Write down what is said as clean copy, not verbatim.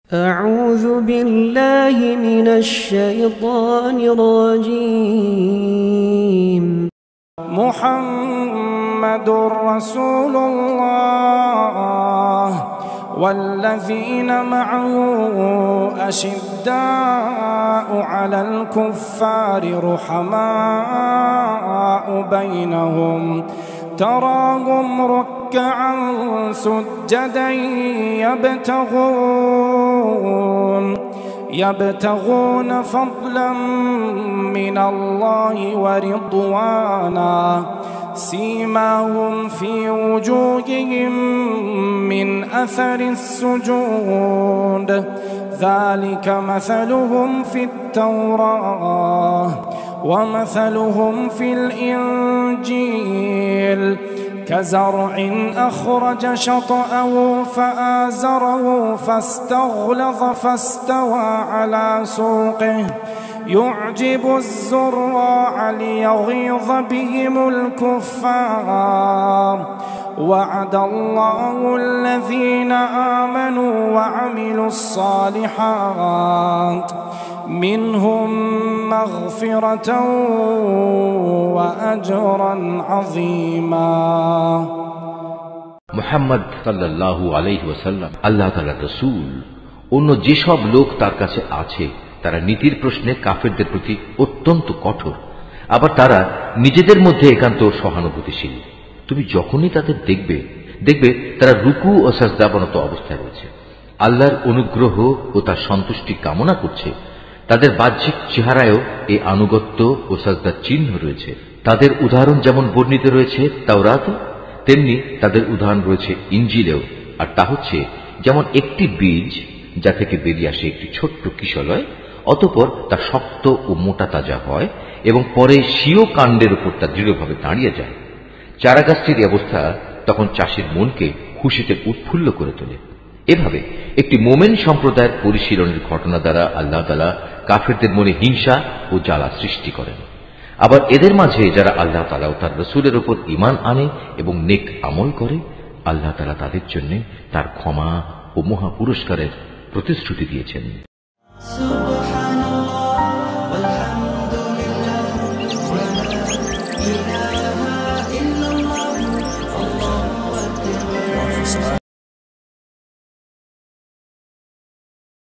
أعوذ بالله من الشيطان الرجيم محمد رسول الله والذين معه أشداء على الكفار رحماء بينهم تراهم ركعا سجدا يبتغون فضلا من الله ورضوانا سيماهم في وجوههم من أثر السجود ذلك مثلهم في التوراة ومثلهم في الإنجيل كزرع أخرج شطأه فآزره فاستغلظ فاستوى على سوقه يعجب الزراع ليغيظ بهم الكفار وعد الله الذين آمنوا وعملوا الصالحات منهم مغفرة وأجرا عظيما মুহাম্মদ সাল্লাল্লাহু আলাইহি ওয়াসাল্লাম আল্লাহ তাআলার রাসূল। অন্য যেসব লোক তার কাছে আছে তারা নীতির প্রশ্নে কাফেরদের প্রতি অত্যন্ত কঠোর, আবার তারা নিজেদের মধ্যে একান্ত সহানুভূতিশীল। তুমি যখনই তাদের দেখবে তারা রুকু ও সাজদাবনত অবস্থায় রয়েছে, আল্লাহর অনুগ্রহ ও তার সন্তুষ্টি কামনা করছে। তাদের বাহ্যিক চেহারায়ও এই আনুগত্য ও সাজদার চিহ্ন রয়েছে। তাদের উদাহরণ যেমন বর্ণিত রয়েছে তাওরাতে, তেমনি তাদের উদাহরণ রয়েছে ইনজিলেও। আর তা হচ্ছে যেমন একটি বীজ যা থেকে বেরিয়ে আসে একটি ছোট্ট কিশলয়, অতঃপর তা শক্ত ও মোটা তাজা হয় এবং পরে স্বীয় কাণ্ডের উপর তা দৃঢ়ভাবে দাঁড়িয়ে যায়। চারাগাছটির অবস্থা তখন চাষির মনকে খুশিতে উৎফুল্ল করে তোলে। এভাবে একটি মোমেন সম্প্রদায়ের পরিশীলনের ঘটনা দ্বারা আল্লাহ তাআলা কাফেরদের মনে হিংসা ও জ্বালা সৃষ্টি করেন। আবার এদের মাঝে যারা আল্লাহ তাআলা ও তার রাসূলের উপর ঈমান আনে এবং নেক আমল করে, আল্লাহ তাআলা তাদের জন্য তার ক্ষমা ও মহা পুরস্কারের প্রতিশ্রুতি দিয়েছেন।